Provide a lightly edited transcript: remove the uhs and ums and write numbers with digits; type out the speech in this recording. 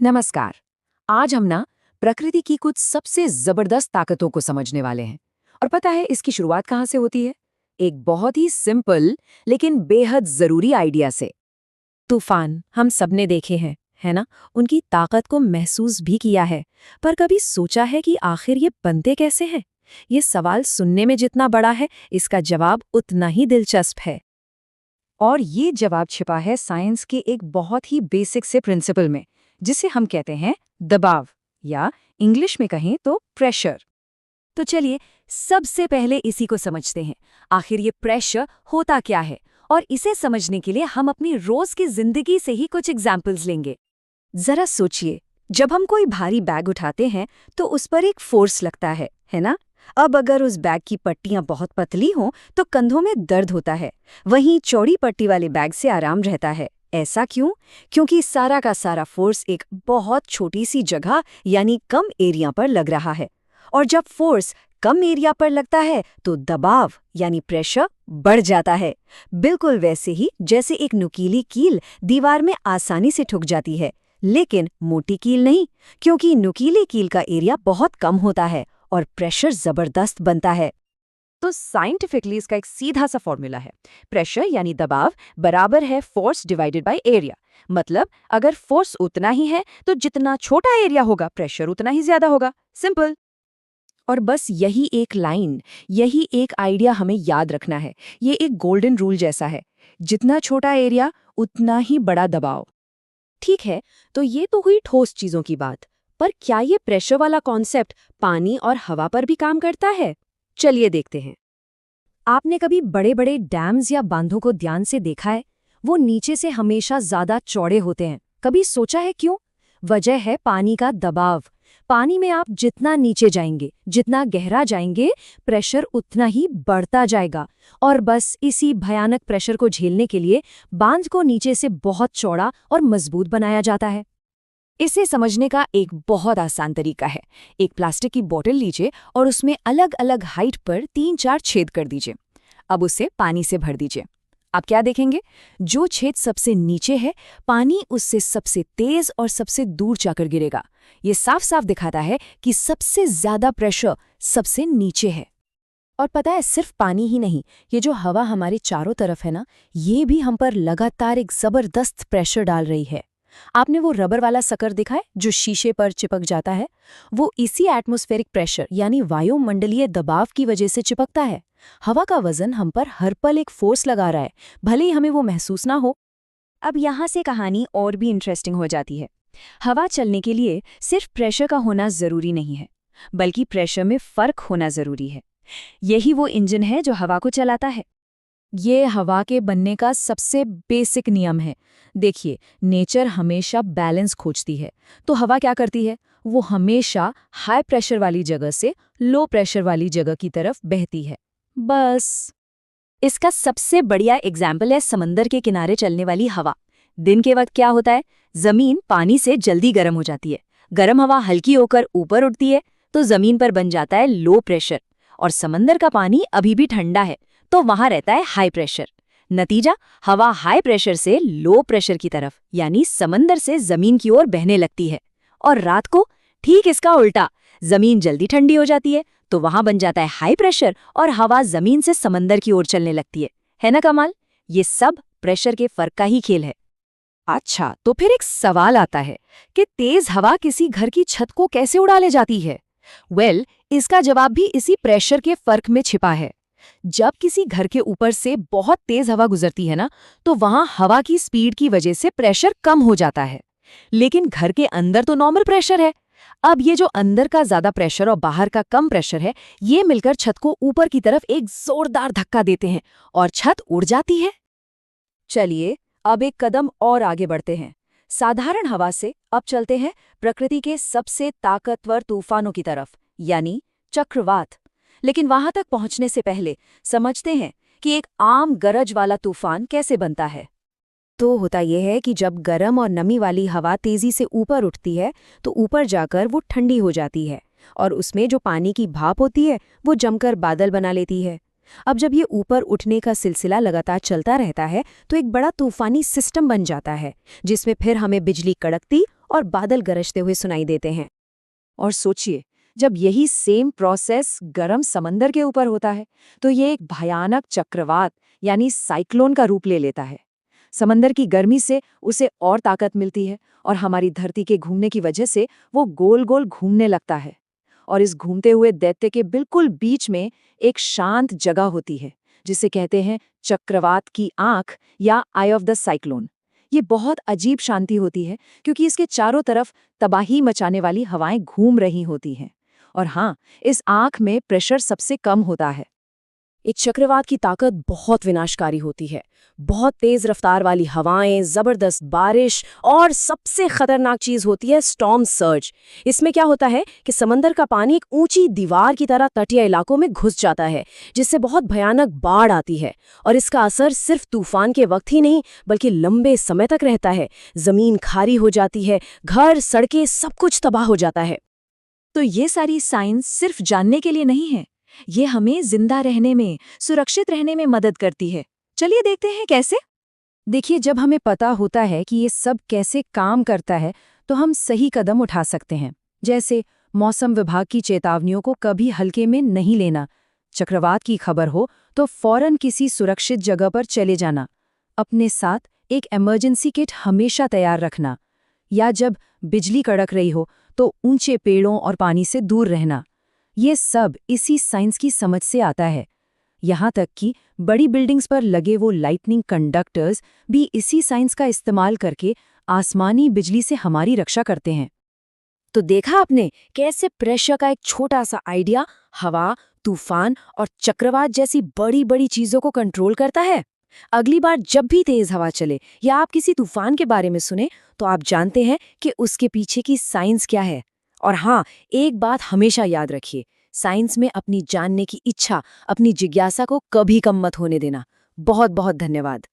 नमस्कार। आज हम ना प्रकृति की कुछ सबसे जबरदस्त ताकतों को समझने वाले हैं। और पता है इसकी शुरुआत कहाँ से होती है? एक बहुत ही सिंपल लेकिन बेहद जरूरी आइडिया से। तूफान हम सबने देखे हैं, है ना? उनकी ताकत को महसूस भी किया है। पर कभी सोचा है कि आखिर ये बनते कैसे हैं? ये सवाल सुनने में जितना बड़ा है, इसका जवाब उतना ही दिलचस्प है। और ये जवाब छिपा है साइंस के एक बहुत ही बेसिक से प्रिंसिपल में, जिसे हम कहते हैं दबाव, या इंग्लिश में कहें तो प्रेशर। तो चलिए सबसे पहले इसी को समझते हैं। आखिर ये प्रेशर होता क्या है? और इसे समझने के लिए हम अपनी रोज की जिंदगी से ही कुछ एग्जाम्पल्स लेंगे। जरा सोचिए, जब हम कोई भारी बैग उठाते हैं तो उस पर एक फोर्स लगता है ना? अब अगर उस बैग की पट्टियां बहुत पतली हों तो कंधों में दर्द होता है। वहीं चौड़ी पट्टी वाले बैग से आराम रहता है। ऐसा क्यों? क्योंकि सारा का सारा फोर्स एक बहुत छोटी सी जगह यानी कम एरिया पर लग रहा है। और जब फोर्स कम एरिया पर लगता है तो दबाव यानी प्रेशर बढ़ जाता है। बिल्कुल वैसे ही जैसे एक नुकीली कील दीवार में आसानी से ठुक जाती है, लेकिन मोटी कील नहीं, क्योंकि नुकीली कील का एरिया बहुत कम होता है और प्रेशर जबरदस्त बनता है। तो साइंटिफिकली इसका एक सीधा सा फॉर्मूला है। प्रेशर यानी दबाव बराबर है फोर्स डिवाइडेड बाय एरिया। मतलब अगर फोर्स उतना ही है तो जितना छोटा एरिया होगा प्रेशर उतना ही ज्यादा होगा। सिंपल। और बस यही एक लाइन, यही एक आइडिया हमें याद रखना है। ये एक गोल्डन रूल जैसा है, जितना छोटा एरिया उतना ही बड़ा दबाव। ठीक है, तो ये तो हुई ठोस चीजों की बात। पर क्या ये प्रेशर वाला कॉन्सेप्ट पानी और हवा पर भी काम करता है? चलिए देखते हैं। आपने कभी बड़े बड़े डैम्स या बांधों को ध्यान से देखा है? वो नीचे से हमेशा ज्यादा चौड़े होते हैं। कभी सोचा है क्यों? वजह है पानी का दबाव। पानी में आप जितना नीचे जाएंगे, जितना गहरा जाएंगे, प्रेशर उतना ही बढ़ता जाएगा। और बस इसी भयानक प्रेशर को झेलने के लिए बांध को नीचे से बहुत चौड़ा और मजबूत बनाया जाता है। इसे समझने का एक बहुत आसान तरीका है। एक प्लास्टिक की बोतल लीजिए और उसमें अलग अलग हाइट पर 3-4 छेद कर दीजिए। अब उसे पानी से भर दीजिए। आप क्या देखेंगे? जो छेद सबसे नीचे है, पानी उससे सबसे तेज और सबसे दूर जाकर गिरेगा। ये साफ साफ दिखाता है कि सबसे ज्यादा प्रेशर सबसे नीचे है। और पता है, सिर्फ पानी ही नहीं, ये जो हवा हमारे चारों तरफ है ना, ये भी हम पर लगातार एक जबरदस्त प्रेशर डाल रही है। आपने वो रबर वाला सकर देखा है जो शीशे पर चिपक जाता है? वो इसी एटमॉस्फेरिक प्रेशर यानी वायुमंडलीय दबाव की वजह से चिपकता है। हवा का वजन हम पर हर पल एक फोर्स लगा रहा है, भले ही हमें वो महसूस ना हो। अब यहाँ से कहानी और भी इंटरेस्टिंग हो जाती है। हवा चलने के लिए सिर्फ प्रेशर का होना जरूरी नहीं है, बल्कि प्रेशर में फर्क होना जरूरी है। यही वो इंजन है जो हवा को चलाता है। ये हवा के बनने का सबसे बेसिक नियम है। देखिए, नेचर हमेशा बैलेंस खोजती है। तो हवा क्या करती है? वो हमेशा हाई प्रेशर वाली जगह से लो प्रेशर वाली जगह की तरफ बहती है। बस। इसका सबसे बढ़िया एग्जाम्पल है समंदर के किनारे चलने वाली हवा। दिन के वक्त क्या होता है? जमीन पानी से जल्दी गर्म हो जाती है। गर्म हवा हल्की होकर ऊपर उठती है तो जमीन पर बन जाता है लो प्रेशर। और समंदर का पानी अभी भी ठंडा है तो वहां रहता है हाई प्रेशर। नतीजा, हवा हाई प्रेशर से लो प्रेशर की तरफ यानी समंदर से जमीन की ओर बहने लगती है। और रात को ठीक इसका उल्टा, जमीन जल्दी ठंडी हो जाती है तो वहां बन जाता है हाई प्रेशर और हवा जमीन से समंदर की ओर चलने लगती है ना कमाल? ये सब प्रेशर के फर्क का ही खेल है। अच्छा, तो फिर एक सवाल आता है कि तेज हवा किसी घर की छत को कैसे उड़ा ले जाती है? इसका जवाब भी इसी प्रेशर के फर्क में छिपा है। जब किसी घर के ऊपर से बहुत तेज हवा गुजरती है ना, तो वहां हवा की स्पीड की वजह से प्रेशर कम हो जाता है। लेकिन घर के अंदर तो नॉर्मल प्रेशर है। अब ये जो अंदर का ज्यादा प्रेशर और बाहर का कम प्रेशर है, ये मिलकर छत को ऊपर की तरफ एक जोरदार धक्का देते हैं और छत उड़ जाती है। चलिए अब एक कदम और आगे बढ़ते हैं। साधारण हवा से अब चलते हैं प्रकृति के सबसे ताकतवर तूफानों की तरफ, यानी चक्रवात। लेकिन वहां तक पहुंचने से पहले समझते हैं कि एक आम गरज वाला तूफान कैसे बनता है। तो होता यह है कि जब गर्म और नमी वाली हवा तेजी से ऊपर उठती है तो ऊपर जाकर वो ठंडी हो जाती है और उसमें जो पानी की भाप होती है वो जमकर बादल बना लेती है। अब जब ये ऊपर उठने का सिलसिला लगातार चलता रहता है तो एक बड़ा तूफानी सिस्टम बन जाता है, जिसमें फिर हमें बिजली कड़कती और बादल गरजते हुए सुनाई देते हैं। और सोचिए, जब यही सेम प्रोसेस गर्म समंदर के ऊपर होता है तो ये एक भयानक चक्रवात यानी साइक्लोन का रूप ले लेता है। समंदर की गर्मी से उसे और ताकत मिलती है और हमारी धरती के घूमने की वजह से वो गोल गोल घूमने लगता है। और इस घूमते हुए दैत्य के बिल्कुल बीच में एक शांत जगह होती है, जिसे कहते हैं चक्रवात की आंख या आई ऑफ द साइक्लोन। ये बहुत अजीब शांति होती है क्योंकि इसके चारों तरफ तबाही मचाने वाली हवाएं घूम रही होती हैं। और हाँ, इस आंख में प्रेशर सबसे कम होता है। एक चक्रवात की ताकत बहुत विनाशकारी होती है। बहुत तेज रफ्तार वाली हवाएं, जबरदस्त बारिश और सबसे खतरनाक चीज होती है स्टॉर्म सर्ज। इसमें क्या होता है कि समंदर का पानी एक ऊंची दीवार की तरह तटीय इलाकों में घुस जाता है, जिससे बहुत भयानक बाढ़ आती है। और इसका असर सिर्फ तूफान के वक्त ही नहीं बल्कि लंबे समय तक रहता है। जमीन खारी हो जाती है, घर, सड़कें, सब कुछ तबाह हो जाता है। तो ये सारी साइंस सिर्फ जानने के लिए नहीं है, ये हमें जिंदा रहने में, सुरक्षित रहने में मदद करती है। चलिए देखते हैं कैसे। देखिए, जब हमें पता होता है कि ये सब कैसे काम करता है तो हम सही कदम उठा सकते हैं। जैसे मौसम विभाग की चेतावनियों को कभी हल्के में नहीं लेना, चक्रवात की खबर हो तो फौरन किसी सुरक्षित जगह पर चले जाना, अपने साथ एक इमरजेंसी किट हमेशा तैयार रखना, या जब बिजली कड़क रही हो तो ऊंचे पेड़ों और पानी से दूर रहना। ये सब इसी साइंस की समझ से आता है। यहाँ तक कि बड़ी बिल्डिंग्स पर लगे वो लाइटनिंग कंडक्टर्स भी इसी साइंस का इस्तेमाल करके आसमानी बिजली से हमारी रक्षा करते हैं। तो देखा आपने कैसे प्रेशर का एक छोटा सा आइडिया हवा, तूफान और चक्रवात जैसी बड़ी बड़ी चीजों को कंट्रोल करता है। अगली बार जब भी तेज हवा चले या आप किसी तूफान के बारे में सुने तो आप जानते हैं कि उसके पीछे की साइंस क्या है। और हाँ, एक बात हमेशा याद रखिए, साइंस में अपनी जानने की इच्छा, अपनी जिज्ञासा को कभी कम मत होने देना। बहुत बहुत धन्यवाद।